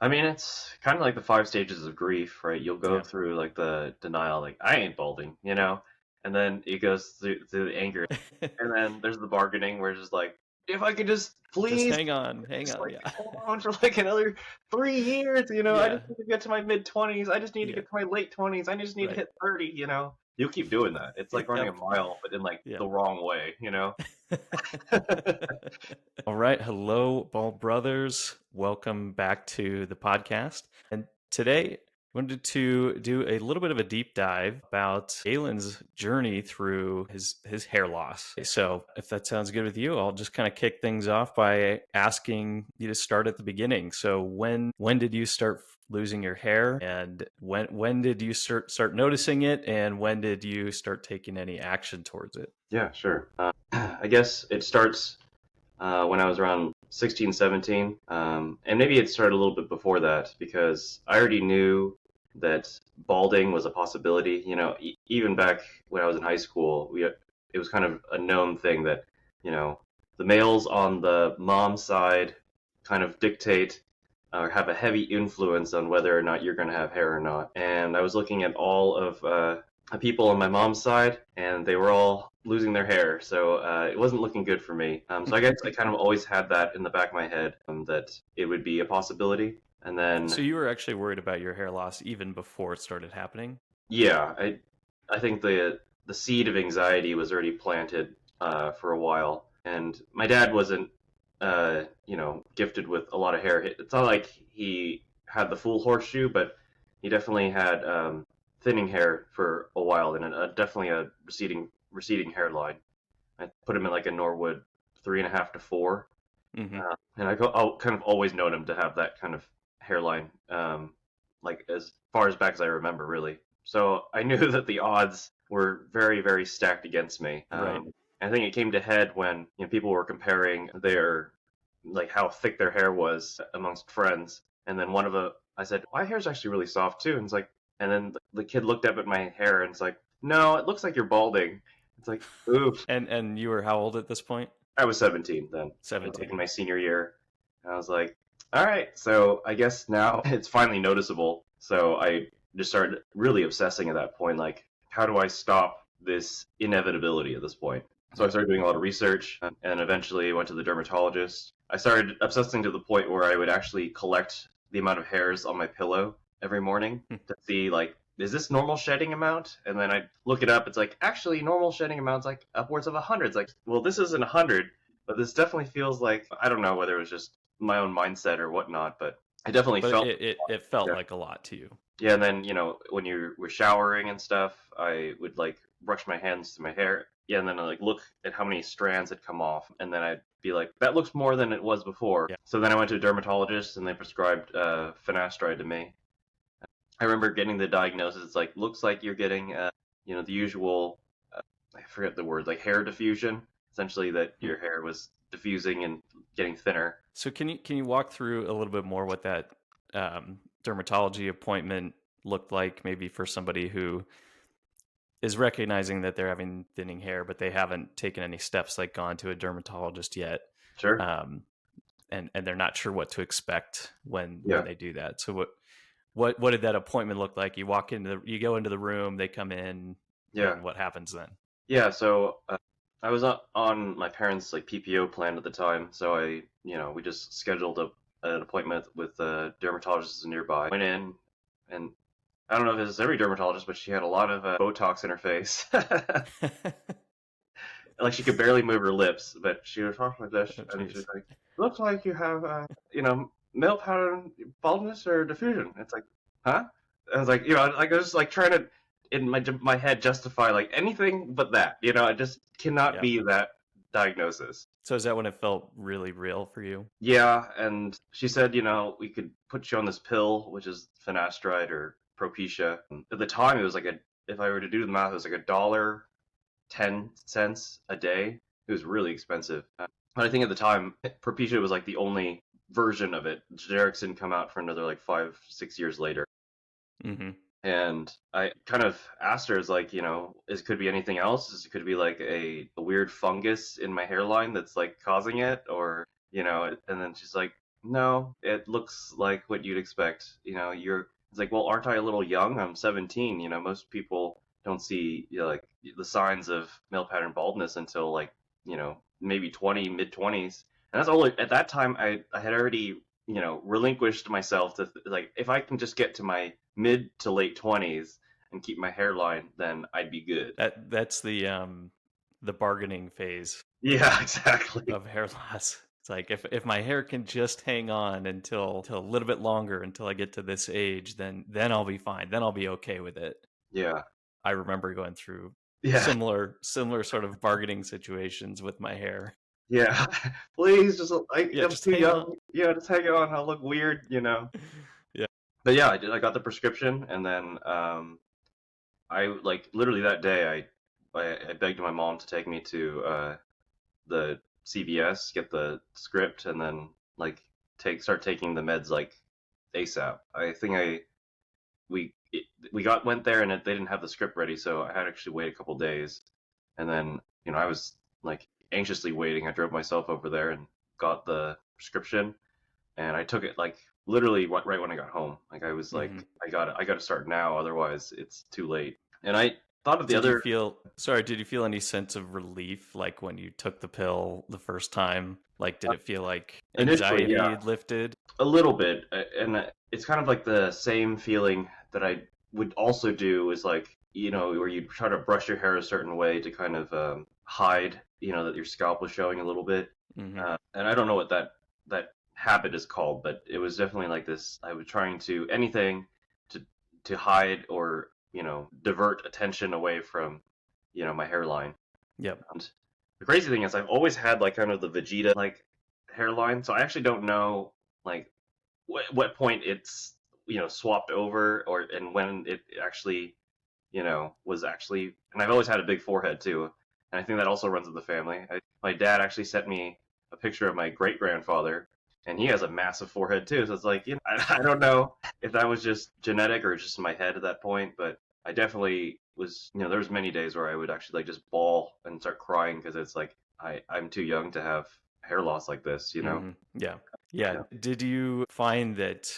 I mean, it's kind of like the five stages of grief, right? You'll go Yeah. through like the denial, like I ain't balding, and then it goes through the anger, and then there's the bargaining where it's just like, if I could just Just please hang just on. like Yeah. hold on for like another 3 years, I Yeah. just need to get to my mid 20s. I just need to Yeah. get to my late 20s. I just need to Right. hit 30. You'll keep doing that. It's like running a Yep. mile, but in like Yeah. the wrong way. All right. Hello, Bald Brothers. Welcome back to the podcast. And today, I wanted to do a little bit of a deep dive about Galen's journey through his hair loss. So, if that sounds good with you, I'll just kind of kick things off by asking you to start at the beginning. So, when did you start losing your hair, and when did you start noticing it, and when did you start taking any action towards it? Yeah, sure. I guess it starts when I was around 16, 17. And maybe it started a little bit before that because I already knew that balding was a possibility. Even back when I was in high school, it was kind of a known thing that, you know, the males on the mom side kind of dictate or have a heavy influence on whether or not you're going to have hair or not. And I was looking at all of people on my mom's side, and they were all losing their hair, so it wasn't looking good for me. So I guess I kind of always had that in the back of my head, that it would be a possibility. And then, So you were actually worried about your hair loss even before it started happening? yeah, I think the seed of anxiety was already planted for a while, and my dad wasn't gifted with a lot of hair. It's not like he had the full horseshoe, but he definitely had thinning hair for a while and definitely a receding hairline. I put him in like a Norwood 3.5 to 4, Hmm. and I'll kind of always known him to have that kind of hairline, like as far as back as I remember, really. So I knew that the odds were very, very stacked against me. Right. I think it came to head when people were comparing their like how thick their hair was amongst friends, and then I said, my hair's actually really soft too, and it's like, and then the kid looked up at my hair and it's like, no, it looks like you're balding. It's like, oof. And you were how old at this point? I was 17 then. I was like 17. in my senior year. And I was like, all right, so I guess now it's finally noticeable. So I just started really obsessing at that point, like, how do I stop this inevitability at this point? So I Yeah. started doing a lot of research and eventually went to the dermatologist. I started obsessing to the point where I would actually collect the amount of hairs on my pillow every morning to see, like, is this normal shedding amount? And then I look it up. It's like, actually, normal shedding amount's like upwards of 100. It's like, well, this isn't 100, but this definitely feels like, I don't know whether it was just my own mindset or whatnot, but I definitely But felt, it felt yeah. like a lot to you. Yeah, and then, when you were showering and stuff, I would like brush my hands through my hair. Yeah, and then I like look at how many strands had come off, and then I'd be like, that looks more than it was before. Yeah. So then I went to a dermatologist, and they prescribed Finasteride to me. I remember getting the diagnosis. It's like, looks like you're getting, the usual, I forget the word, like hair diffusion. Essentially, that Hmm. your hair was diffusing and getting thinner. So can you walk through a little bit more what that dermatology appointment looked like, maybe for somebody who is recognizing that they're having thinning hair, but they haven't taken any steps like gone to a dermatologist yet, Sure. um, and they're not sure what to expect when Yeah. they do that. So what did that appointment look like? You go into the room, they come in, Yeah. and what happens then? Yeah. So I was on my parents' like PPO plan at the time, so we just scheduled an appointment with a dermatologist nearby. Went in, and I don't know if this is every dermatologist, but she had a lot of Botox in her face. Like she could barely move her lips, but she was talking like this, Oh, and she's jeez. like, "Looks like you have, male pattern baldness or diffusion." It's like, huh? I was like, like I was like trying to in my head justify like anything but that. It just cannot Yeah. be that diagnosis. So is that when it felt really real for you? Yeah, and she said, we could put you on this pill, which is finasteride or Propecia. At the time, it was like if I were to do the math, it was like $1.10 a day. It was really expensive. But I think at the time, Propecia was like the only version of it. Generics didn't come out for another like 5, 6 years later. Hmm. And I kind of asked her, is like, it could be anything else. It could be like a weird fungus in my hairline that's like causing it, or, and then she's like, No, it looks like what you'd expect. It's like, well, aren't I a little young? I'm 17. Most people don't see, like the signs of male pattern baldness until like, maybe 20, mid 20s. And that's all at that time I had already, relinquished myself to like, if I can just get to my mid to late 20s and keep my hairline, then I'd be good. That's the bargaining phase Yeah, exactly. of hair loss. It's like if my hair can just hang on until a little bit longer until I get to this age, then I'll be fine. Then I'll be okay with it. Yeah. I remember going through Yeah. similar sort of bargaining situations with my hair. Yeah. Please just Yeah, I'm just too hang on. young. Yeah, just hang on. I'll look weird. Yeah. But yeah, I got the prescription, and then I like literally that day I begged my mom to take me to the CVS, get the script, and then like start taking the meds like ASAP. I think I we it, we went there and they didn't have the script ready, so I had to actually wait a couple days, and then I was like anxiously waiting. I drove myself over there and got the prescription, and I took it like literally right when I got home. Like I was Hmm. like, I got to start now, otherwise it's too late. And I thought of the Did you other. feel sorry, did you feel any sense of relief like when you took the pill the first time? Like did it feel like Initially, anxiety yeah, had lifted? a little bit, and it's kind of like the same feeling that I would also do is like where you try to brush your hair a certain way to kind of hide that your scalp was showing a little bit. Hmm. And I don't know what that habit is called, but it was definitely like this. I was trying to anything to hide or divert attention away from my hairline. Yep. And the crazy thing is I've always had like kind of the Vegeta like hairline, so I actually don't know like what point it's swapped over or and when it actually was actually. And I've always had a big forehead too, and I think that also runs in the family. My dad actually sent me a picture of my great grandfather, and he has a massive forehead too. So it's like I don't know if that was just genetic or just in my head at that point, but I definitely was. There was many days where I would actually like just bawl and start crying because it's like I'm too young to have hair loss like this. Hmm. Yeah. Yeah. Did you find that,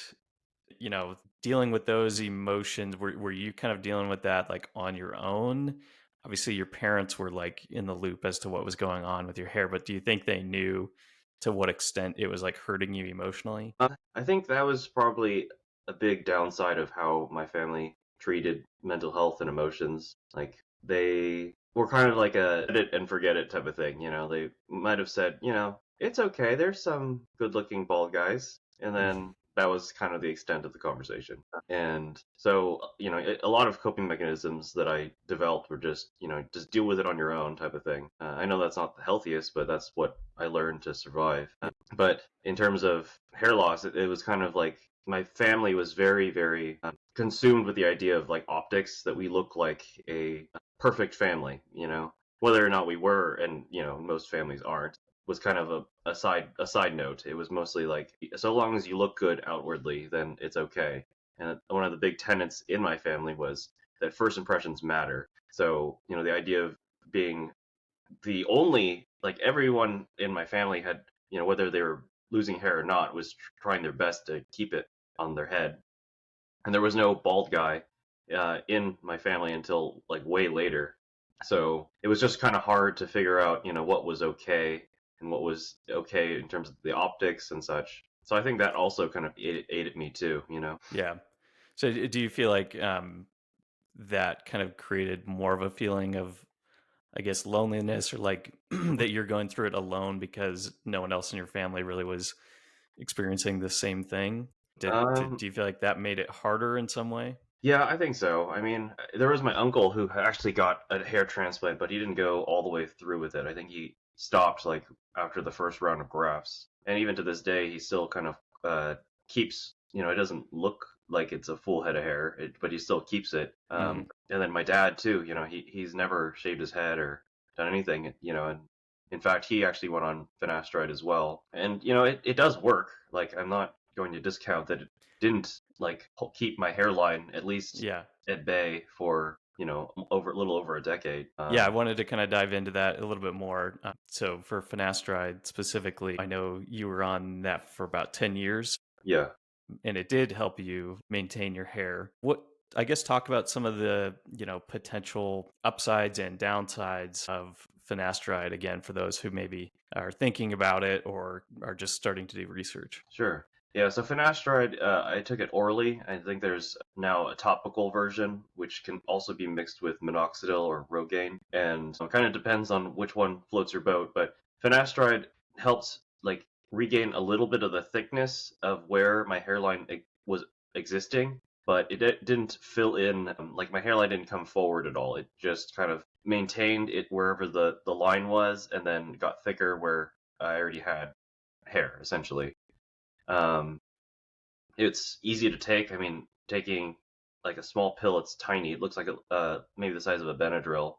dealing with those emotions, were you kind of dealing with that like on your own? Obviously, your parents were like in the loop as to what was going on with your hair, but do you think they knew to what extent it was like hurting you emotionally? I think that was probably a big downside of how my family treated mental health and emotions. Like they were kind of like a set it and forget it type of thing. They might have said, it's okay. There's some good-looking bald guys, and then that was kind of the extent of the conversation. And so, a lot of coping mechanisms that I developed were just deal with it on your own type of thing. I know that's not the healthiest, but that's what I learned to survive. But in terms of hair loss, it was kind of like my family was very, very consumed with the idea of like optics, that we look like a perfect family, whether or not we were, and most families aren't, was kind of a side note. It was mostly like, so long as you look good outwardly, then it's okay. And one of the big tenets in my family was that first impressions matter. So the idea of being the only, like, everyone in my family had, whether they were losing hair or not, was trying their best to keep it on their head, and there was no bald guy in my family until like way later. So it was just kind of hard to figure out, what was okay and what was okay in terms of the optics and such. So I think that also kind of aided me too. Yeah. So do you feel like that kind of created more of a feeling of, I guess, loneliness or like that you're going through it alone because no one else in your family really was experiencing the same thing? Um, Do you feel like that made it harder in some way? Yeah, I think so. I mean, there was my uncle who actually got a hair transplant, but he didn't go all the way through with it. I think he stopped like after the first round of grafts. And even to this day, he still kind of keeps, it doesn't look like it's a full head of hair, but he still keeps it. Hmm. And then my dad too, he's never shaved his head or done anything, and in fact, he actually went on Finasteride as well. And, it does work. Like, I'm not going to discount that it didn't like keep my hairline at least Yeah. at bay for over a little over a decade. Yeah, I wanted to kind of dive into that a little bit more. So for Finasteride specifically, I know you were on that for about 10 years Yeah, and it did help you maintain your hair. What I guess talk about some of the, potential upsides and downsides of Finasteride again for those who maybe are thinking about it or are just starting to do research. sure. Yeah, so finasteride, I took it orally. I think there's now a topical version, which can also be mixed with minoxidil or Rogaine, and it kind of depends on which one floats your boat. But finasteride helps like regain a little bit of the thickness of where my hairline was existing, but didn't fill in. Like my hairline didn't come forward at all. It just kind of maintained it wherever the line was, and then got thicker where I already had hair, essentially. Um, it's easy to take. I mean, taking like a small pill, it's tiny. It looks like maybe the size of a Benadryl.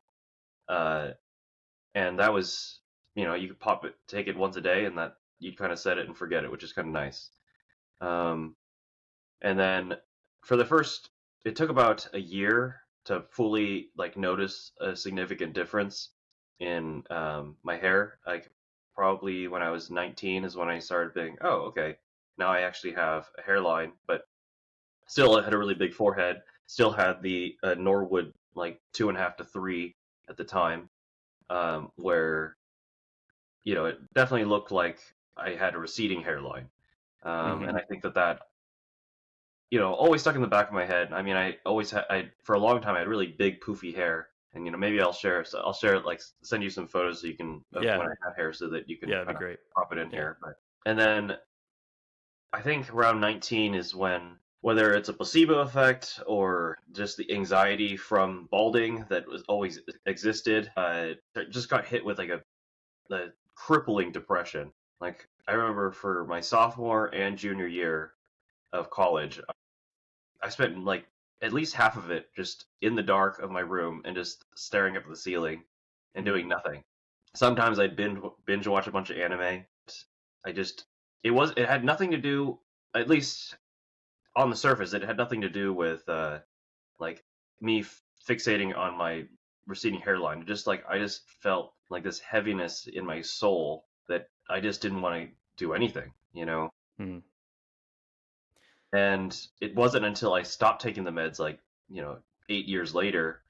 Uh, and that was, you could take it once a day, and that you'd kind of set it and forget it, which is kind of nice. Um, and then for the first, it took about a year to fully like notice a significant difference in my hair. Like probably when I was 19 is when I started being, oh, okay, now I actually have a hairline, but still I had a really big forehead. Still had the Norwood like 2.5 to 3 at the time, where it definitely looked like I had a receding hairline. And Hmm. I think that always stuck in the back of my head. I mean, I always had, for a long time, I had really big poofy hair, and maybe I'll share it, like send you some photos so you can of Yeah. when I had hair so that you can Yeah, that'd be kind of great. pop it in Yeah. here. But and then I think around 19 is when, whether it's a placebo effect or just the anxiety from balding that was always existed, I just got hit with like a crippling depression. Like I remember for my sophomore and junior year of college, I spent like at least half of it just in the dark of my room and just staring up at the ceiling and Mm. doing nothing. Sometimes I'd binge watch a bunch of anime. I just it had nothing to do, at least on the surface, it had nothing to do with like me fixating on my receding hairline. Just like I just felt like this heaviness in my soul that I just didn't want to do anything. Mm. And it wasn't until I stopped taking the meds, like, 8 years later,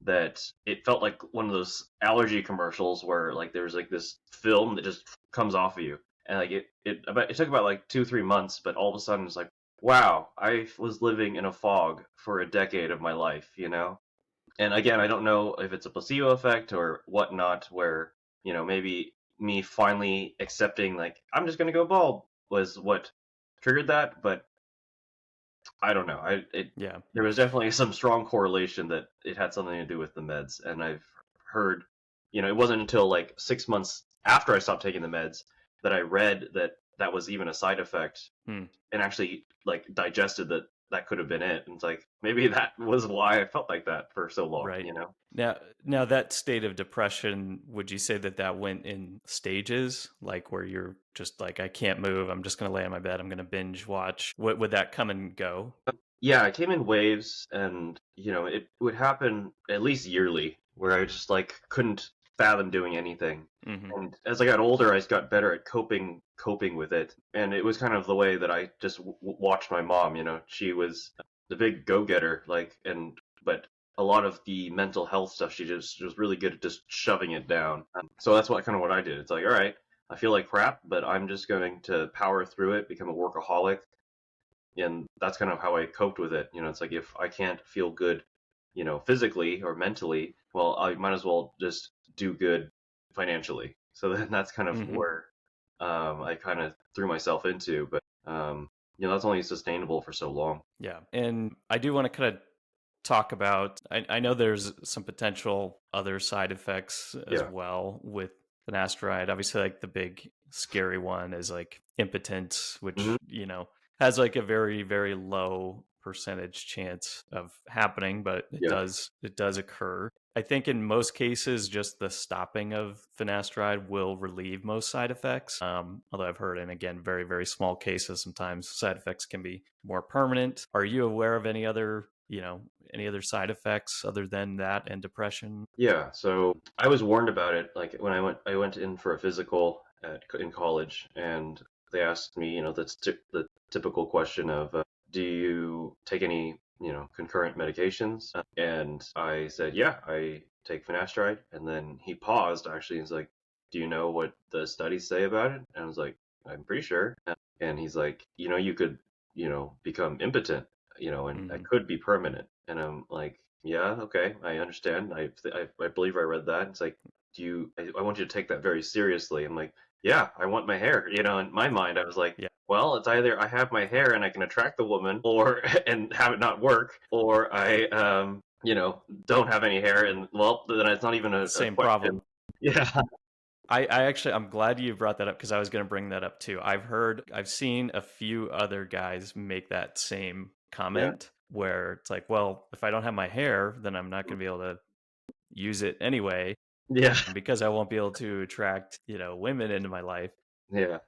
that it felt like one of those allergy commercials where like there's like this film that just comes off of you. And like it took about like 2, 3 months, but all of a sudden it's like, wow, I was living in a fog for a decade of my life. And again, I don't know if it's a placebo effect or whatnot, where, maybe me finally accepting like I'm just gonna go bald was what triggered that, but I don't know. Yeah. There was definitely some strong correlation that it had something to do with the meds, and I've heard, it wasn't until like 6 months after I stopped taking the meds that I read that that was even a side effect, Mm. and actually like digested that that could have been it. And it's like maybe that was why I felt like that for so long, Right. you know? Now that state of depression, would you say that that went in stages, like where you're just like, I can't move, I'm just going to lay on my bed, I'm going to binge watch? What would that come and go? Yeah, it came in waves, and it would happen at least yearly, where I just like couldn't fathom doing anything. Hmm. And as I got older, I just got better at coping with it. And it was kind of the way that I just watched my mom. She was the big go-getter, like, but a lot of the mental health stuff, she was really good at just shoving it down. So that's what I did. It's like, all right, I feel like crap, but I'm just going to power through it, become a workaholic, and that's kind of how I coped with it. It's like if I can't feel good, physically or mentally, well, I might as well just do good financially. So then that's kind of Hmm. where I kind of threw myself into, but that's only sustainable for so long. Yeah. And I do want to kind of talk about, I know there's some potential other side effects as Yeah. well with finasteride. Obviously, like the big scary one is like impotence, Hmm. which, has like a very, very low percentage chance of happening, but Yeah. it does occur. I think in most cases, just the stopping of finasteride will relieve most side effects. Although I've heard, and again, very, very small cases, sometimes side effects can be more permanent. Are you aware of any other any other side effects other than that and depression? Yeah, so I was warned about it. Like when I went in for a physical in college, and they asked me, the typical question of, do you take any, concurrent medications? And I said, yeah, I take finasteride. And then he paused actually, and he's like, do you know what the studies say about it? And I was like, I'm pretty sure. And he's like, you could, become impotent, and that Hmm. could be permanent. And I'm like, yeah, okay, I understand. I believe I read that. It's like, I want you to take that very seriously. I'm like, yeah, I want my hair. In my mind, I was like, Yeah. well, it's either I have my hair and I can attract the woman, or and have it not work, or I, don't have any hair, and well, then it's not even a Same question. problem. Yeah, I'm glad you brought that up because I was going to bring that up too. I've seen a few other guys make that same yeah, comment where it's like, well, if I don't have my hair, then I'm not going to be able to use it anyway. yeah, And because I won't be able to attract, women into my life. yeah,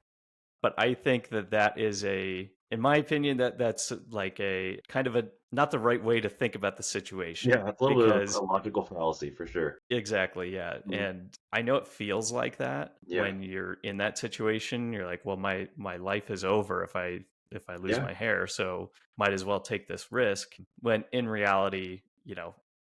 But I think that is in my opinion, that's like a kind of a not the right way to think about the situation yeah. It's a little bit of a because logical fallacy for sure. exactly, yeah. Mhm. And I know it feels like that Yeah, when you're in that situation. You're like, well, my life is over if I lose yeah, my hair, so might as well take this risk. When in reality,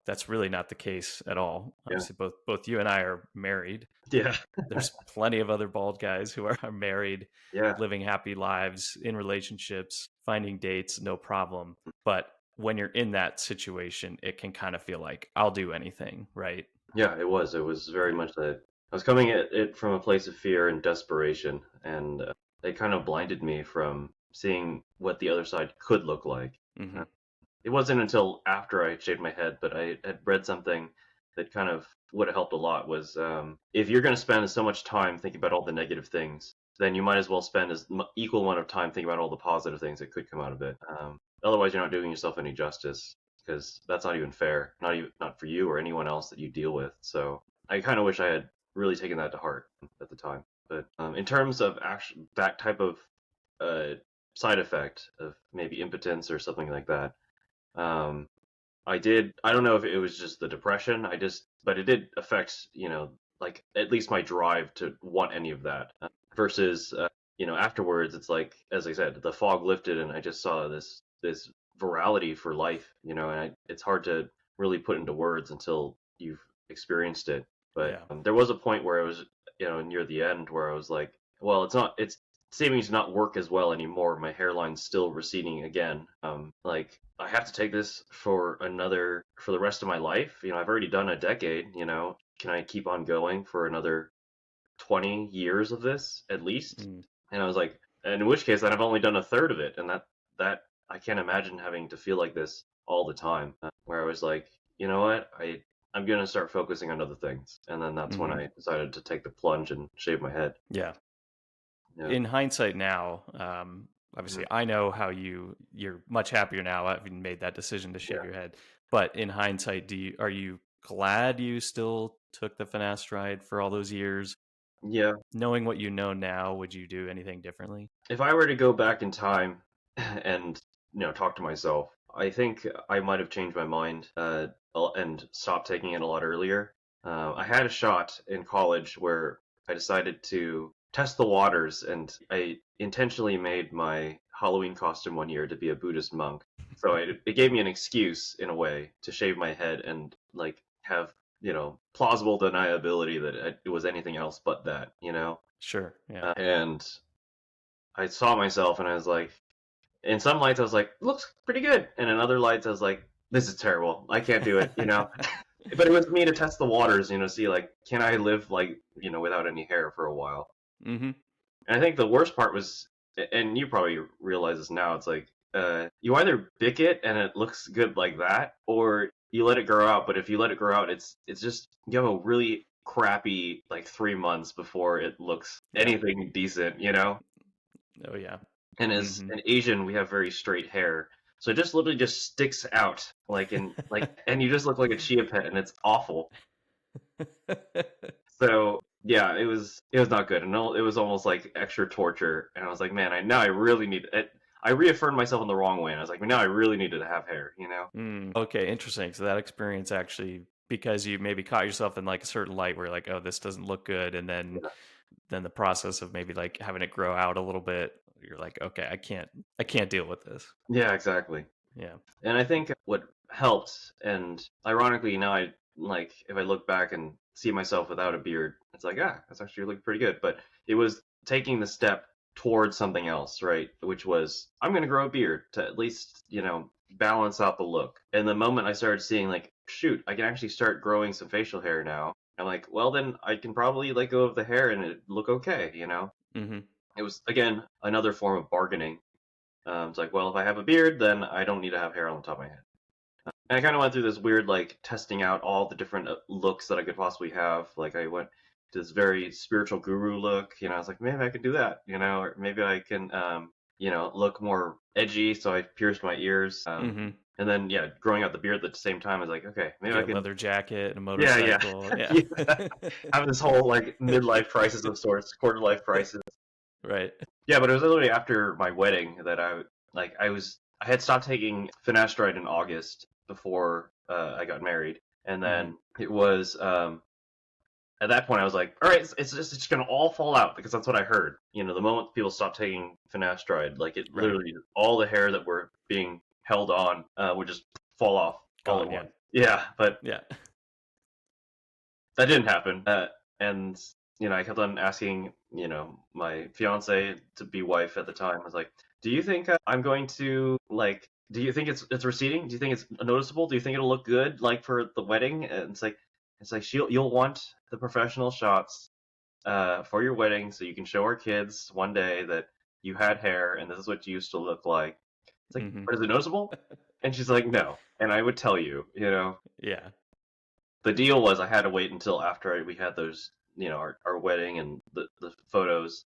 that's really not the case at all. yeah, Obviously, both you and I are married. yeah, There's plenty of other bald guys who are married, yeah, living happy lives in relationships, finding dates, no problem. But when you're in that situation, it can kind of feel like I'll do anything, right? yeah. It was. It was very Yeah. much that I was coming at it from a place of fear and desperation, and it kind of blinded me from seeing what the other side could look like. Hmm. It wasn't until after I shaved my head, but I had read something that kind of would have helped a lot was, if you're going to spend so much time thinking about all the negative things, then you might as well spend equal amount of time thinking about all the positive things that could come out of it. Otherwise, you're not doing yourself any justice, because that's not even fair, not for you or anyone else that you deal with. So I kind of wish I had really taken that to heart at the time. But in terms of that type of uh, side effect of maybe impotence or something like that, um, I don't know if it was just the depression. But it did affect, like at least my drive to want any of that. Versus, afterwards, it's like, as I said, the fog lifted and I just saw this virality for life, and it's hard to really put into words until you've experienced it. But Yeah. there was a point where it was, near the end where I was like, well, it's seeming to not work as well anymore. My hairline's still receding again. Like I have to take this for the rest of my life. I've already done a decade. Can I keep on going for another 20 years of this at least? Mm. And I was like, and in which case, then I've only done a third of it, and that I can't imagine having to feel like this all the time. Where I was like, you know what, I'm gonna start focusing on other things, and then that's when Hmm. I decided to take the plunge and shave my head. Yeah. Yeah. In hindsight now, Mhm. obviously I know how you're much happier now having made that decision to shave your head. But in hindsight, are you glad you still took the finasteride for all those years? Yeah. Knowing what you know now, would you do anything differently? If I were to go back in time and talk to myself, I think I might have changed my mind and stopped taking it a lot earlier. I had a shot in college where I decided to test the waters, and I intentionally made my Halloween costume one year to be a Buddhist monk. So it gave me an excuse in a way to shave my head and like have plausible deniability that it was anything else but that. Sure. Yeah. And I saw myself and I was like, in some lights I was like, looks pretty good, and in other lights I was like, this is terrible. I can't do it. But it was me to test the waters, see like, can I live like without any hair for a while? Hmm. And I think the worst part was, and you probably realize this now, it's like, you either bick it and it looks good like that, or you let it grow out. But if you let it grow out, it's just you have a really crappy like 3 months before it looks Yeah. anything decent. Oh yeah. And as Hmm. an Asian, we have very straight hair, so it just literally just sticks out, and you just look like a chia pet, and it's awful. So yeah, it was not good, and it was almost like extra torture. And I was like, man, I really need it. I reaffirmed myself in the wrong way, and I was like, now I really needed to have hair, you know? Okay, interesting. So that experience actually, because you maybe caught yourself in like a certain light where you're like, oh, this doesn't look good, and then the process of maybe like having it grow out a little bit, you're like, okay, I can't deal with this. Yeah, exactly. Yeah. And I think what helped, and ironically now I like if I look back and see myself without a beard, it's like, that's actually looking pretty good. But it was taking the step towards something else, right? Which was I'm gonna grow a beard to at least, balance out the look. And the moment I started seeing like, shoot, I can actually start growing some facial hair now. I'm like, well then I can probably let go of the hair and it look okay, you know? Mm-hmm. It was again another form of bargaining. It's like, well, if I have a beard, then I don't need to have hair on the top of my head. And I kind of went through this weird, like, testing out all the different looks that I could possibly have. Like, I went to this very spiritual guru look. I was like, maybe I could do that, or maybe I can, look more edgy. So I pierced my ears. Mm-hmm. And then, yeah, growing out the beard at the same time, I was like, okay, maybe I Get a can. leather jacket and a Yeah, yeah. motorcycle. Yeah. Yeah. Have this whole, like, midlife crisis of sorts, quarter life crisis. Right. Yeah, but it was literally after my wedding that I had stopped taking finasteride in August before I got married, and then it was at that point I was like, all right, it's just gonna all fall out because that's what I heard. The moment people stopped taking finasteride, like it Right. literally all the hair that were being held on would just fall off all at Gone. Yeah. once. Yeah, but Yeah. that didn't happen. And I kept on asking, my fiance to be wife at the time. I was like, "Do you think I'm going to like? Do you think it's receding? Do you think it's noticeable? Do you think it'll look good like for the wedding?" And it's like you'll want the professional shots for your wedding so you can show our kids one day that you had hair and this is what you used to look like. It's like, Mm-hmm. but is it noticeable? And she's like, no. And I would tell you. Yeah. The deal was I had to wait until after we had those, our wedding and the photos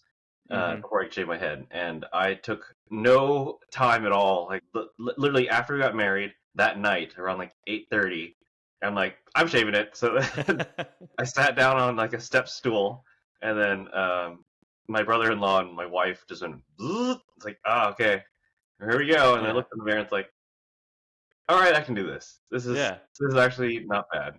Mm-hmm. before I could shave my head. And I took no time at all. Like literally after we got married that night around like 8:30, I'm like, I'm shaving it. So I sat down on like a step stool, and then my brother-in-law and my wife just went. Zzz. It's like, okay, here we go. And I Yeah. looked in the mirror, and it's like, all right, I can do this. This is Yeah. this is actually not bad.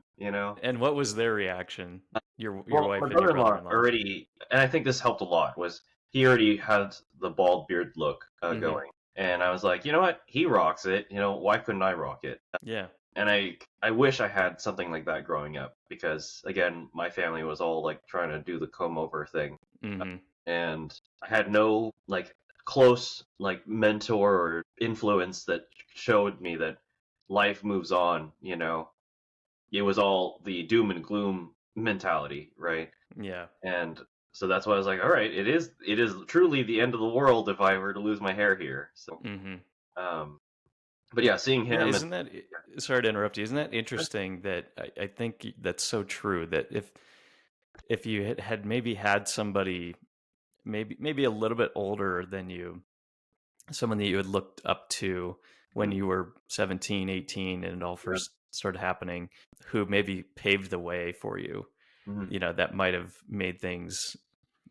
And what was their reaction? Your Well, my wife and your brother-in-law brother-in-law. already, and I think this helped a lot, was he already had the bald beard look Mm-hmm. going, and I was like, you know what, he rocks it. Why couldn't I rock it? Yeah. And I wish I had something like that growing up because again, my family was all like trying to do the comb over thing, Mm-hmm. and I had no like close like mentor or influence that showed me that life moves on. It was all the doom and gloom mentality, right? Yeah. And so that's why I was like, all right, it is truly the end of the world if I were to lose my hair here. So, Mm-hmm. um, but yeah, seeing Yeah, him and isn't that, sorry to interrupt you, isn't that interesting that I think that's so true that if you had maybe had somebody maybe a little bit older than you, someone that you had looked up to when Mhm, you were 17, 18, and it all yeah, first started happening, who maybe paved the way for you, mhm, that might have made things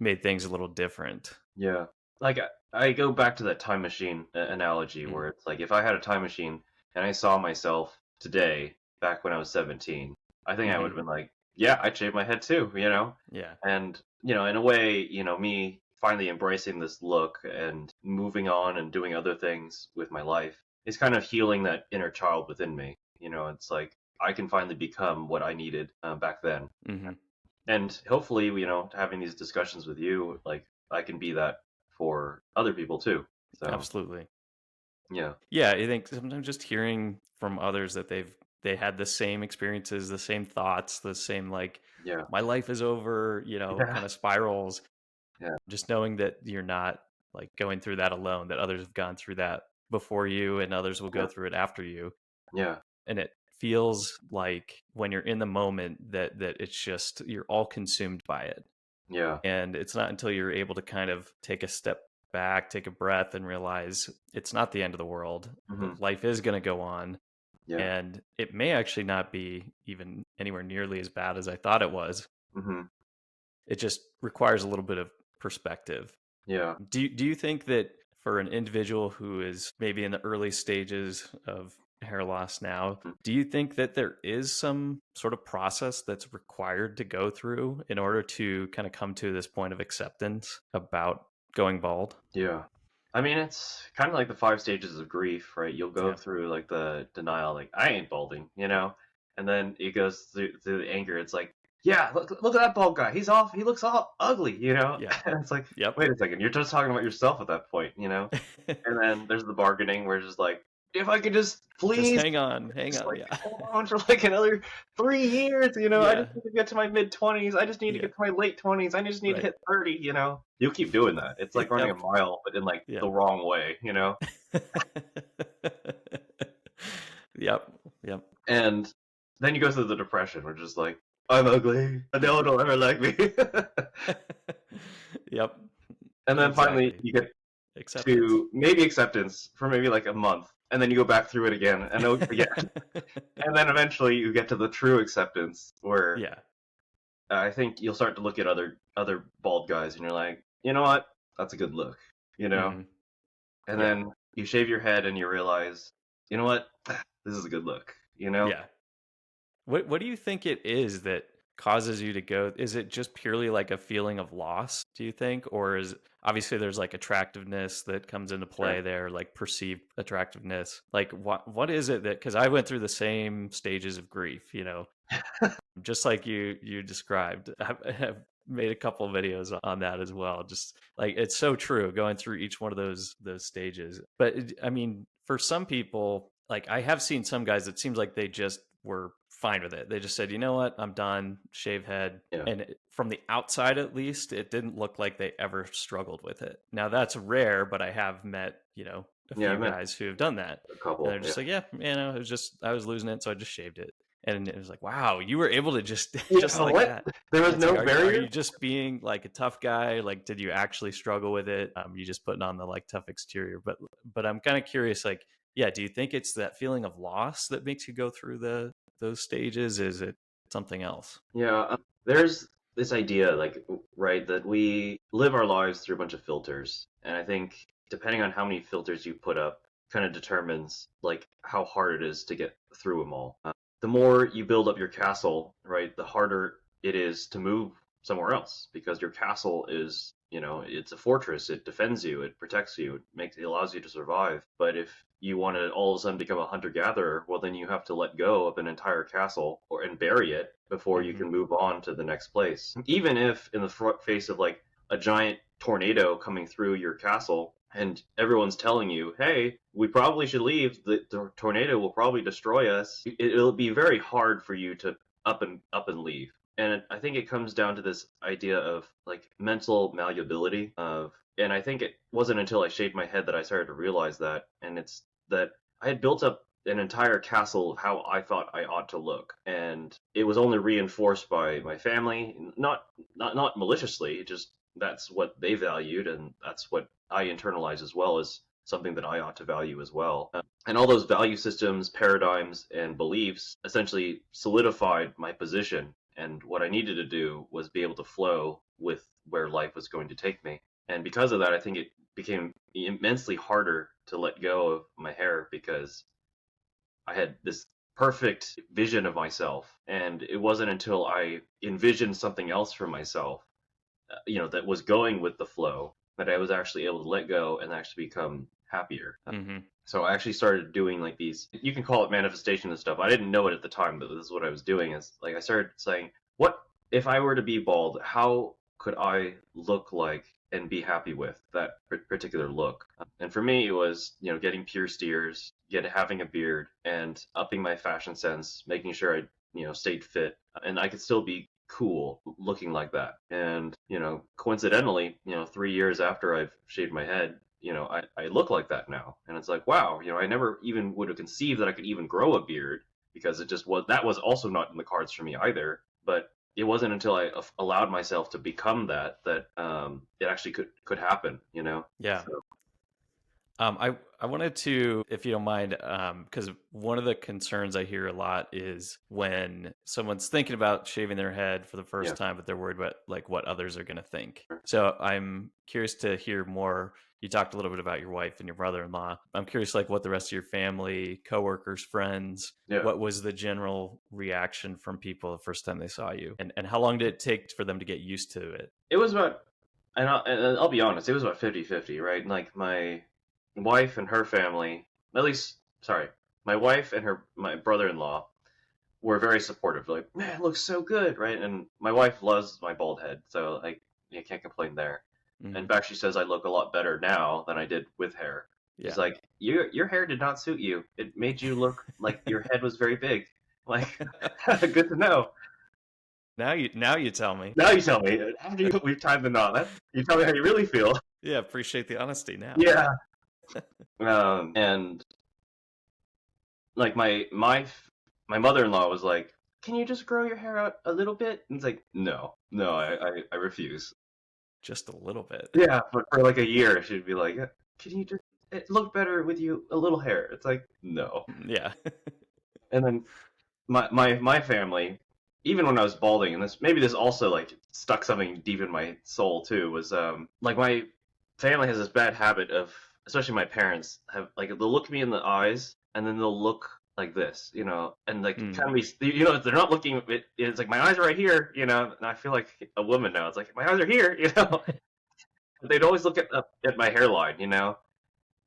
a little different. yeah. Like I go back to that time machine analogy Mm, where it's like if I had a time machine and I saw myself today back when I was 17, I think I would mm-hmm. have been like, yeah, I'd shave my head too. Yeah. And, in a way, me finally embracing this look and moving on and doing other things with my life is kind of healing that inner child within me. It's like I can finally become what I needed back then. Mm-hmm. And hopefully, having these discussions with you, like I can be that for other people too. So, Absolutely. yeah, Yeah, I think sometimes just hearing from others that they had the same experiences, the same thoughts, the same like yeah, my life is over, yeah, kind of spirals. yeah, Just knowing that you're not like going through that alone, that others have gone through that before you and others will go yeah, through it after you. yeah, And it feels like when you're in the moment that it's just you're all consumed by it. yeah, And it's not until you're able to kind of take a step back, take a breath, and realize it's not the end of the world. hmm, Life is going to go on. yeah, And it may actually not be even anywhere nearly as bad as I thought it was. hmm, It just requires a little bit of perspective. yeah. Do you think that for an individual who is maybe in the early stages of hair loss now, Mm. do you think that there is some sort of process that's required to go through in order to kind of come to this point of acceptance about going bald? Yeah. I mean, it's kind of like the 5 stages of grief, right? You'll go Yeah. through like the denial, like, I ain't balding, you know? And then it goes through the anger. It's like, yeah, look at that bald guy. He's off. He looks all ugly, you know? Yeah. And it's like, Yep. wait a second. You're just talking about yourself at that point, you know? And then there's the bargaining where it's just like, if I could just Just please hang on. Hang just on. like Yeah. hold on for like another 3 years, you know. I Yeah. just need to get to my mid 20s. I just need to Yeah. get to my late 20s. I just need to Right. hit 30, you know. You'll keep doing that. It's like running a Yep. mile, but in like Yeah. the wrong way, you know. Yep. Yep. And then you go through the depression, which is like, I'm ugly. No one will ever like me. Yep. And then finally, Exactly. you get Acceptance. to maybe acceptance for maybe like a month, and then you go back through it again, and again, and then eventually you get to the true acceptance, where Yeah. I think you'll start to look at other bald guys, and you're like, you know what? That's a good look, you know. Hmm. And Yeah. then you shave your head, and you realize, you know what? This is a good look, you know. Yeah. What do you think it is that causes you to go? Is it just purely like a feeling of loss, do you think? Or is obviously there's like attractiveness that comes into Sure. play there, like perceived attractiveness. Like what is it that, because I went through the same stages of grief, just like you described. I've made a couple of videos on that as well. Just like it's so true going through each one of those stages. But I mean, for some people, like I have seen some guys, it seems like they just were fine with it. They just said, you know what, I'm done, shave head. Yeah. And from the outside, at least, it didn't look like they ever struggled with it. Now that's rare, but I have met, a Yeah, I few met guys who have done that. a And couple. they're Yeah. just like, yeah, it was just, I was losing it. So I just shaved it. And it was like, wow, you were able to just Yeah. just like What? that. There was It's like, no are barrier. you just being like a tough guy? Like, did you actually struggle with it? You just putting on the like tough exterior. But I'm kind of curious, like, yeah, do you think it's that feeling of loss that makes you go through those stages? Is it something else? Yeah. There's this idea, like, right, that we live our lives through a bunch of filters, and I think depending on how many filters you put up, kind of determines like how hard it is to get through them all. The more you build up your castle, right, the harder it is to move somewhere else because your castle is, it's a fortress. It defends you, it protects you, it allows you to survive. But if you want to all of a sudden become a hunter gatherer, well, then you have to let go of an entire castle and bury it before you Hmm. can move on to the next place. Even if in the face of like a giant tornado coming through your castle, and everyone's telling you, hey, we probably should leave. The tornado will probably destroy us. It'll be very hard for you to up and leave. And I think it comes down to this idea of like mental malleability and I think it wasn't until I shaved my head that I started to realize that. And it's that I had built up an entire castle of how I thought I ought to look, and it was only reinforced by my family, not maliciously, just that's what they valued, and that's what I internalize as well as something that I ought to value as well. And all those value systems, paradigms, and beliefs essentially solidified my position. And what I needed to do was be able to flow with where life was going to take me. And because of that, I think it became immensely harder to let go of my hair because I had this perfect vision of myself. And it wasn't until I envisioned something else for myself that was going with the flow that I was actually able to let go and actually become happier. Hmm. So I actually started doing like these, you can call it manifestation and stuff. I didn't know it at the time, but this is what I was doing is like I started saying, what if I were to be bald, how could I look like and be happy with that particular look? And for me, it was, getting pierced ears, having a beard, and upping my fashion sense, making sure I, stayed fit, and I could still be cool looking like that. And, coincidentally, 3 years after I've shaved my head, I look like that now. And it's like, wow, I never even would have conceived that I could even grow a beard because that was also not in the cards for me either. But it wasn't until I allowed myself to become that it actually could happen. Yeah. So, I wanted to, if you don't mind, because one of the concerns I hear a lot is when someone's thinking about shaving their head for the yeah. first time, but they're worried about like what others are going to think. So I'm curious to hear more you talked a little bit about your wife and your brother-in-law. I'm curious, like, what the rest of your family, coworkers, friends, Yeah. what was the general reaction from people the first time they saw you? And how long did it take for them to get used to it? It was about, and I'll be honest, it was about 50-50, right? Like my wife and her family, at least, sorry, my wife and my brother-in-law were very supportive. Like, man, it looks so good, right? And my wife loves my bald head, so like, you can't complain there. In fact, she says I look a lot better now than I did with hair. She's Yeah. like, your hair did not suit you. It made you look like your head was very big. Like, good to know. Now you tell me. Now you tell me. After we've tied the knot, you tell me how you really feel. Yeah, appreciate the honesty now. Yeah. And like my mother-in-law was like, "Can you just grow your hair out a little bit?" And it's like, no, I refuse. Just a little bit. Yeah, but for like a year, she'd be like, "Can you just it look better with you a little hair?" It's like, no. Yeah. And then my family, even when I was balding, and this also like stuck something deep in my soul too, was like my family has this bad habit of, especially my parents have, like, they'll look me in the eyes and then they'll look like this, and like kind of be, they're not looking. It's like my eyes are right here, and I feel like a woman now. It's like my eyes are here, They'd always look at my hairline,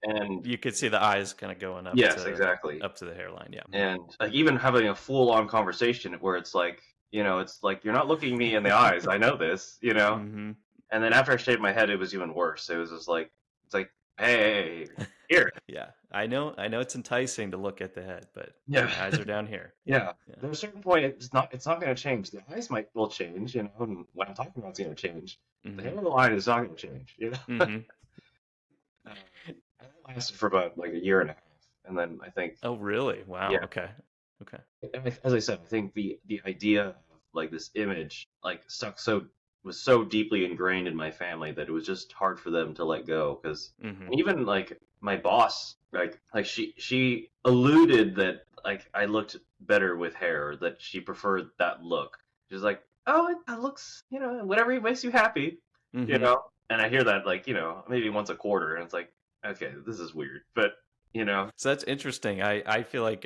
and You could see the eyes kind of going up yes, exactly. up to the hairline, yeah. And like even having a full-on conversation where it's like, it's like you're not looking me in the eyes. I know this, Mm-hmm. And then after I shaved my head, it was even worse. It was just like, it's like, hey, here. Yeah, I know it's enticing to look at the head, but Yeah. the eyes are down here. Yeah. There's a certain point it's not going to change. The eyes will change, and what I'm talking about is going to change. Mm-hmm. The hairline is not going to change, Mm-hmm. And that lasted for about like a year and a half, and then I think. Oh, really? Wow. Yeah. Okay. As I said, I think the idea of like this image like was so deeply ingrained in my family that it was just hard for them to let go, because even like my boss, like she alluded that like I looked better with hair, that she preferred that look. She's like, oh, it looks, whatever makes you happy, and I hear that like, maybe once a quarter, and it's like, okay, this is weird, but So that's interesting. I feel like,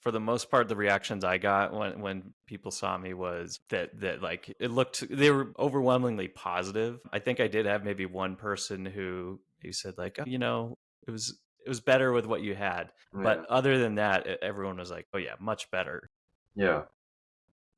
for the most part, the reactions I got when people saw me was that like they were overwhelmingly positive. I think I did have maybe one person who said like, oh, it was better with what you had. Yeah. But other than that, everyone was like, oh yeah, much better. Yeah.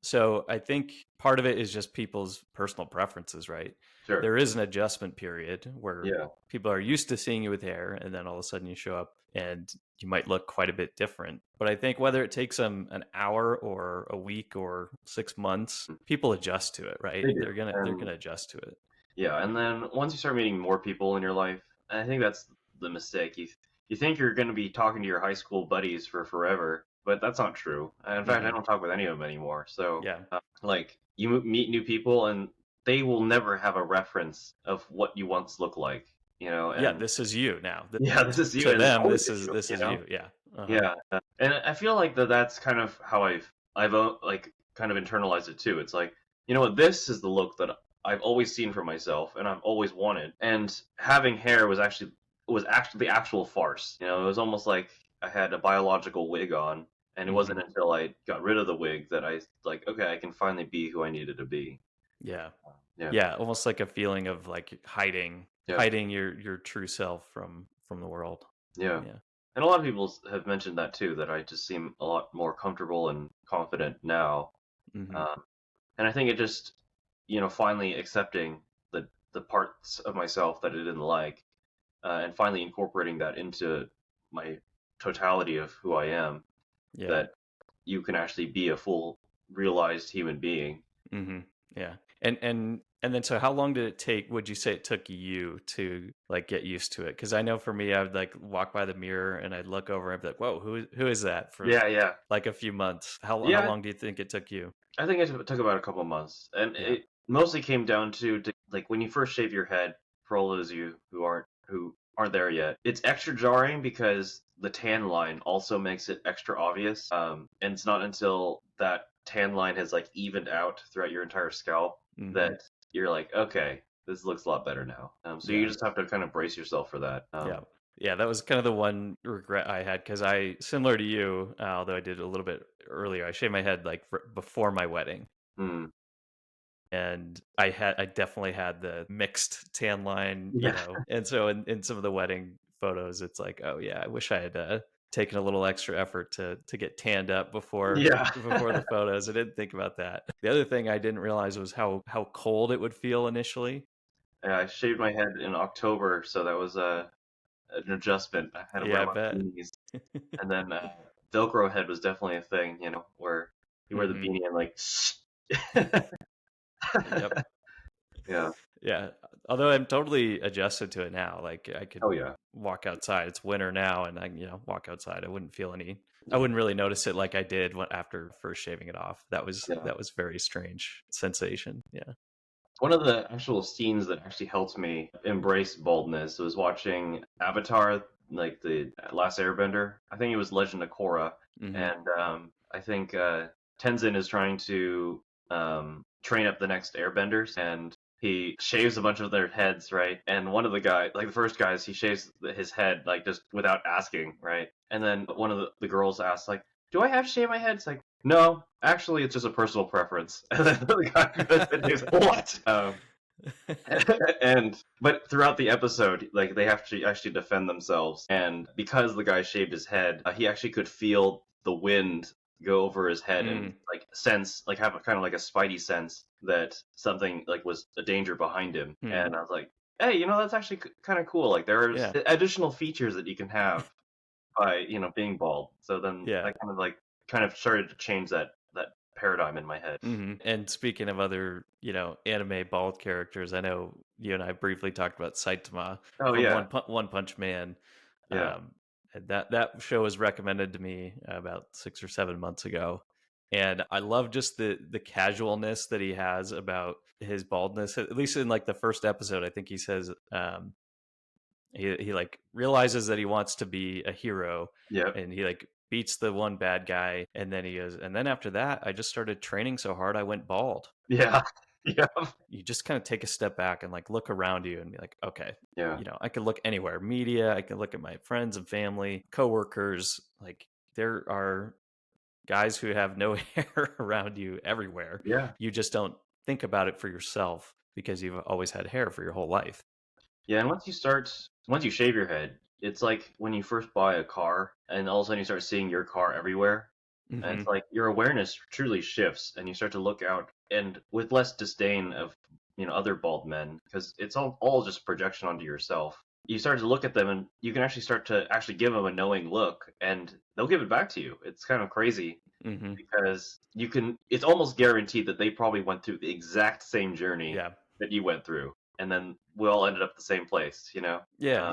So I think part of it is just people's personal preferences, right? Sure. There is an adjustment period where Yeah. people are used to seeing you with hair, and then all of a sudden you show up and you might look quite a bit different. But I think whether it takes them an hour or a week or 6 months, people adjust to it, right? They're gonna adjust to it. Yeah, and then once you start meeting more people in your life, I think that's the mistake. You think you're going to be talking to your high school buddies for forever, but that's not true. In fact, I don't talk with any of them anymore. So, yeah, like you meet new people, and they will never have a reference of what you once looked like. And, yeah, this is you now. Yeah, this is you. To them, always this is you. Yeah. Yeah, and I feel like that's kind of how I've like kind of internalized it too. It's like, you know what, this is the look that I've always seen for myself, and I've always wanted. And having hair was actually the actual farce. It was almost like I had a biological wig on, and it wasn't until I got rid of the wig that I like, okay, I can finally be who I needed to be. Yeah. Yeah, almost like a feeling of like hiding your true self from the world. Yeah. And a lot of people have mentioned that too, that I just seem a lot more comfortable and confident now. And I think it just, finally accepting the parts of myself that I didn't like, and finally incorporating that into my totality of who I am, that you can actually be a full realized human being. Yeah. And then, so how long did it take, would you say it took you to like get used to it? Because I know for me, I would like walk by the mirror and I'd look over and be like, whoa, who is that? For like a few months. How long do you think it took you? I think it took about a couple of months. And it mostly came down to like when you first shave your head, for all those of you who aren't there yet, it's extra jarring because the tan line also makes it extra obvious. And it's not until that tan line has like evened out throughout your entire scalp that you're like, okay, this looks a lot better now. So you Yeah. just have to kind of brace yourself for that. Yeah. Yeah, that was kind of the one regret I had because I, similar to you, although I did it a little bit earlier, I shaved my head like before my wedding. Mm, And I definitely had the mixed tan line, yeah, and so in some of the wedding photos, it's like, oh yeah, I wish I had taken a little extra effort to get tanned up yeah. before the photos. I didn't think about that. The other thing I didn't realize was how cold it would feel initially. Yeah, I shaved my head in October, so that was an adjustment. I had to Yeah, wear I my bet. beanies, and then Velcro head was definitely a thing, where you wear the Hmm. beanie and like, Yep. yeah, Yeah. Although I'm totally adjusted to it now. Like I could oh yeah, walk outside. It's winter now, and I walk outside. I wouldn't feel any. I wouldn't really notice it like I did after first shaving it off. yeah. That was very strange sensation. Yeah. One of the actual scenes that actually helped me embrace baldness was watching Avatar, like the Last Airbender. I think it was Legend of Korra, Hmm. and I think Tenzin is trying to train up the next Airbenders, and he shaves a bunch of their heads, right? And one of the guys, like the first guys, he shaves his head like just without asking, right? And then one of the girls asks, like, "Do I have to shave my head?" It's like, no, actually, it's just a personal preference. And then the guy goes and he's what? But throughout the episode, like they have to actually defend themselves, and because the guy shaved his head, he actually could feel the wind go over his head and Mm, like sense, like have a kind of like a spidey sense that something like was a danger behind him. hmm. And I was like, hey, that's actually kind of cool. Like there's Yeah. additional features that you can have by being bald. So then Yeah. I kind of started to change that paradigm in my head. Hmm. And speaking of other, anime bald characters, I know you and I briefly talked about Saitama Oh from yeah, One Punch Man. yeah, And that show was recommended to me about 6 or 7 months ago, and I love just the casualness that he has about his baldness. At least in like the first episode, I think he says he like realizes that he wants to be a hero, yep, and he like beats the one bad guy, and then he goes, and then after that, I just started training so hard I went bald. yeah, yeah, You just kind of take a step back and like look around you and be like, okay, yeah, I could look anywhere, media, I can look at my friends and family, coworkers. Like there are guys who have no hair around you everywhere. yeah, You just don't think about it for yourself because you've always had hair for your whole life. yeah. And once you shave your head, it's like when you first buy a car, and all of a sudden you start seeing your car everywhere, and Hmm. it's like your awareness truly shifts, and you start to look out and with less disdain of other bald men, because it's all just projection onto yourself. You start to look at them, and you can actually start to actually give them a knowing look, and they'll give it back to you. It's kind of crazy Hmm. because it's almost guaranteed that they probably went through the exact same journey Yeah. that you went through, and then we all ended up the same place. Yeah,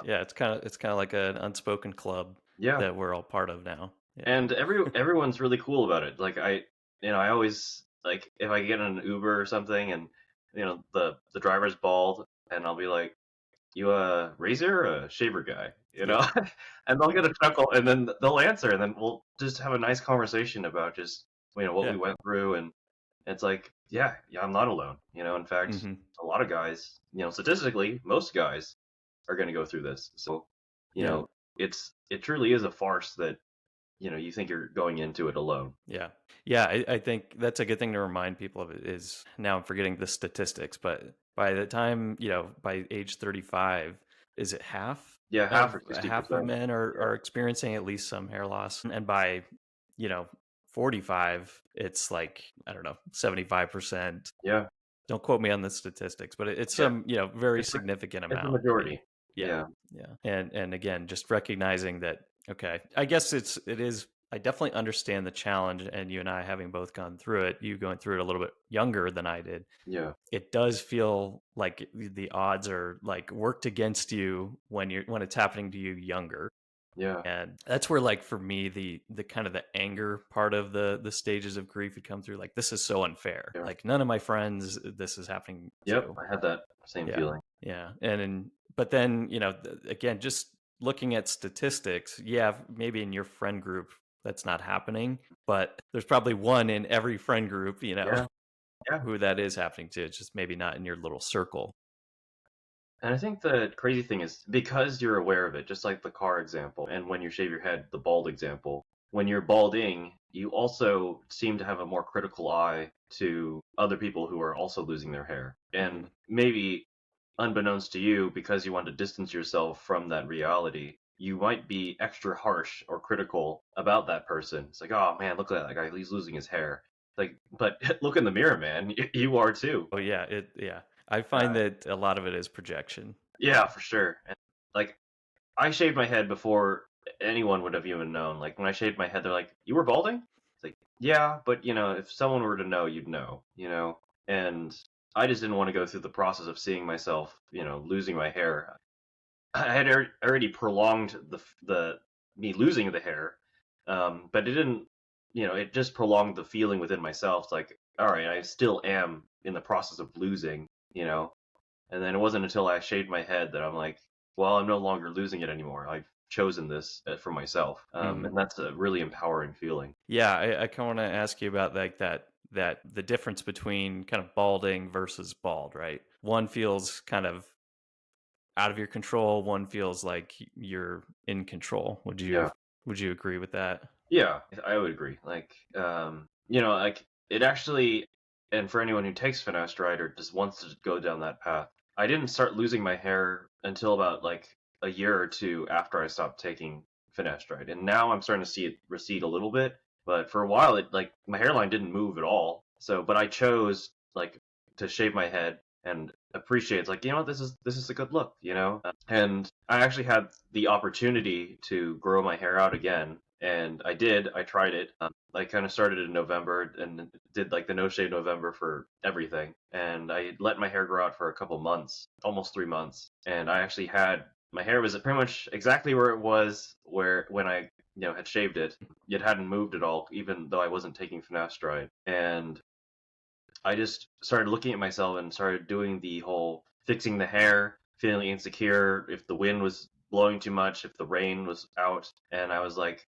yeah, it's kind of like an unspoken club Yeah, that we're all part of now. Yeah. and everyone's really cool about it. Like I always like if I get in an Uber or something, and the driver's bald, and I'll be like, "You a razor or a shaver guy?" Yeah. And they'll get a chuckle, and then they'll answer, and then we'll just have a nice conversation about just what we Yeah. went through, and it's like, yeah, yeah, I'm not alone. In fact, Hmm. a lot of guys, statistically, most guys are going to go through this. So, you Yeah. know, it truly is a farce that you think you're going into it alone. Yeah. Yeah, I think that's a good thing to remind people of. It is, now I'm forgetting the statistics, but by the time, by age 35, is it Yeah, half or half of 60%. men are Yeah, experiencing at least some hair loss. And by, you know, 45, it's like, I don't know, 75%. yeah, Don't quote me on the statistics, but it's yeah. some, very It's significant it's a amount. majority. Yeah. Yeah, Yeah. And again, just recognizing that, okay, I guess it is, I definitely understand the challenge, and you and I having both gone through it, you going through it a little bit younger than I did. yeah, It does feel like the odds are like worked against you when it's happening to you younger. yeah, And that's where, like, for me, the kind of the anger part of the stages of grief would come through. Like, this is so unfair. yeah. Like, none of my friends this is happening Yep, to. I had that same Yeah, feeling. yeah. But then, again, just looking at statistics, yeah, maybe in your friend group that's not happening, but there's probably one in every friend group, Yeah, yeah. who that is happening to. It's just maybe not in your little circle. And I think the crazy thing is because you're aware of it, just like the car example, and when you shave your head, the bald example, when you're balding, you also seem to have a more critical eye to other people who are also losing their hair. And Mm. maybe unbeknownst to you, because you want to distance yourself from that reality, you might be extra harsh or critical about that person. It's like, oh man, look at that guy, he's losing his hair. Like, but look in the mirror, man. You are too. Oh yeah, yeah. I find Uh, that a lot of it is projection. yeah, for sure. And like, I shaved my head before anyone would have even known. Like when I shaved my head, they're like, "You were balding?" It's like, "Yeah, but if someone were to know, you'd know." And I just didn't want to go through the process of seeing myself, losing my hair. I had already prolonged the me losing the hair, but it didn't, it just prolonged the feeling within myself. It's like, all right, I still am in the process of losing, you know. And then it wasn't until I shaved my head that I'm like, well, I'm no longer losing it anymore. I've chosen this for myself, Hmm. and that's a really empowering feeling. Yeah, I kind of want to ask you about like that the difference between kind of balding versus bald, right? One feels kind of out of your control, one feels like you're in control. Yeah. Would you agree with that? Yeah, I would agree. Like, like it actually, and for anyone who takes finasteride or just wants to go down that path, I didn't start losing my hair until about like a year or two after I stopped taking finasteride, and now I'm starting to see it recede a little bit. But for a while, it like my hairline didn't move at all. So, but I chose like to shave my head and appreciate. It's like what, this is a good look, and I actually had the opportunity to grow my hair out again, and I did. I tried it. I kind of started in November and did like the no shave November for everything, and I let my hair grow out for a couple months, almost 3 months, and I actually had my hair was pretty much exactly where it was where when I had shaved it. It hadn't moved at all, even though I wasn't taking finasteride, and I just started looking at myself and started doing the whole fixing the hair, feeling insecure if the wind was blowing too much, if the rain was out, and I was like,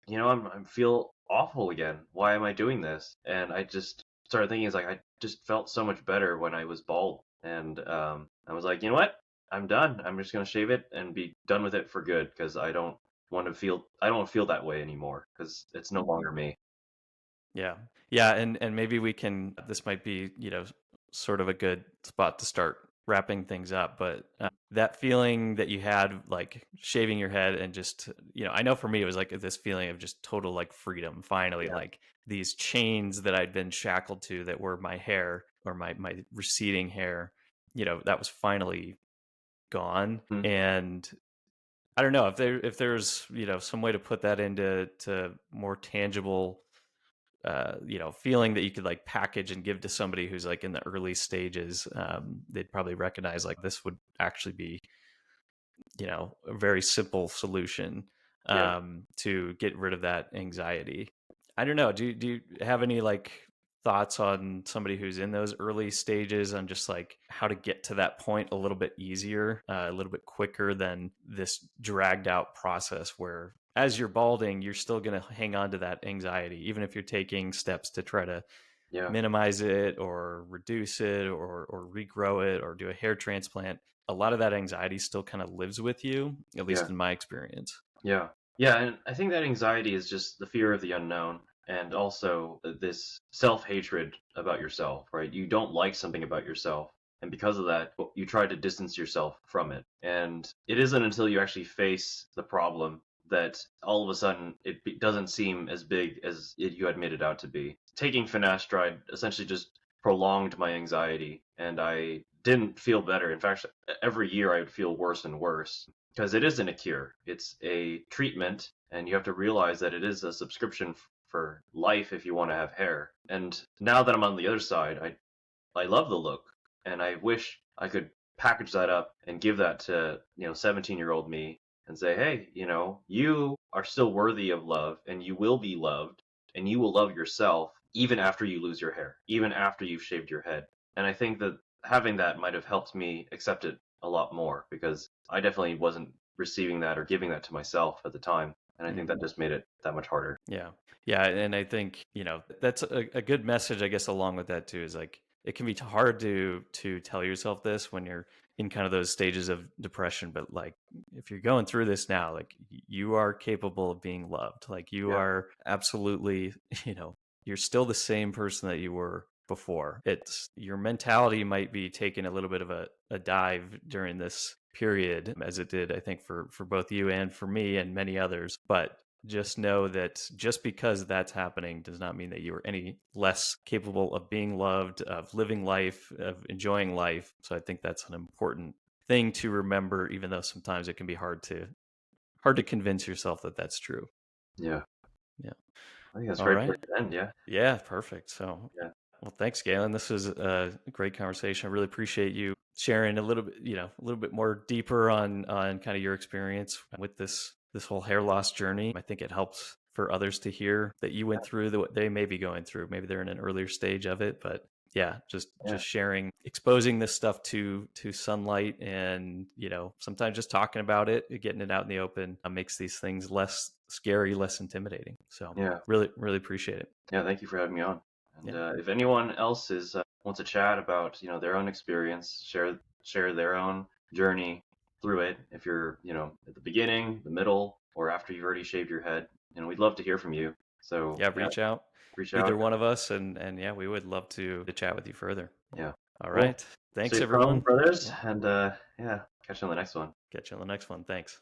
I feel awful again. Why am I doing this? And I just started thinking, it's like I just felt so much better when I was bald, and I was like, you know what? I'm done. I'm just gonna shave it and be done with it for good because I don't feel that way anymore because it's no longer me. Yeah. Yeah, and maybe we can this might be, sort of a good spot to start wrapping things up, but that feeling that you had like shaving your head and just, I know for me it was like this feeling of just total like freedom finally, Yeah. like these chains that I'd been shackled to that were my hair or my receding hair, that was finally gone. Mhm. And I don't know if there's, some way to put that into more tangible feeling that you could like package and give to somebody who's like in the early stages. They'd probably recognize like this would actually be, a very simple solution Yeah. to get rid of that anxiety. I don't know. Do you have any like thoughts on somebody who's in those early stages on just like how to get to that point a little bit easier, a little bit quicker than this dragged out process where as you're balding, you're still going to hang on to that anxiety, even if you're taking steps to try to Yeah. minimize it or reduce it or regrow it or do a hair transplant. A lot of that anxiety still kind of lives with you, at Yeah. least in my experience. Yeah. Yeah, and I think that anxiety is just the fear of the unknown and also this self-hatred about yourself, right? You don't like something about yourself, and because of that, you try to distance yourself from it. And it isn't until you actually face the problem that all of a sudden doesn't seem as big as you had made it out to be. Taking finasteride essentially just prolonged my anxiety, and I didn't feel better. In fact, every year I would feel worse and worse because it isn't a cure. It's a treatment, and you have to realize that it is a subscription for life if you want to have hair. And now that I'm on the other side, I love the look, and I wish I could package that up and give that to 17-year-old me and say, hey, you are still worthy of love, and you will be loved, and you will love yourself even after you lose your hair, even after you've shaved your head. And I think that having that might have helped me accept it a lot more because I definitely wasn't receiving that or giving that to myself at the time. And I think that Mhm. just made it that much harder. Yeah. Yeah. And I think, that's a good message, I guess, along with that too, is like it can be hard to tell yourself this when you're in kind of those stages of depression, but like if you're going through this now, like you are capable of being loved. Like you Yeah. are absolutely, you're still the same person that you were before. It's your mentality might be taking a little bit of a dive during this period, as it did, I think, for both you and for me and many others. But just know that just because that's happening does not mean that you are any less capable of being loved, of living life, of enjoying life. So I think that's an important thing to remember, even though sometimes it can be hard to convince yourself that that's true. Yeah. Yeah. I think that's a All great place right. to end. Yeah. Yeah, perfect. So, Yeah. well, thanks, Galen. This was a great conversation. I really appreciate you sharing a little bit, a little bit more deeper on kind of your experience with this whole hair loss journey. I think it helps for others to hear that you went through what they may be going through. Maybe they're in an earlier stage of it, but yeah, Yeah. just sharing, exposing this stuff to sunlight, and sometimes just talking about it, getting it out in the open, makes these things less scary, less intimidating. So Yeah. really appreciate it. Yeah. Thank you for having me on. And Yeah. if anyone else is wants to chat about their own experience, share their own journey through it. If you're at the beginning, the middle, or after you've already shaved your head, we'd love to hear from you. So Yeah, yeah, reach out, reach out. either one of us, and yeah, we would love to chat with you further. Yeah. Yeah. All Cool. right. Thanks, Stay strong, everyone. brothers, Yeah. and yeah, catch you on the next one. Catch you on the next one. Thanks.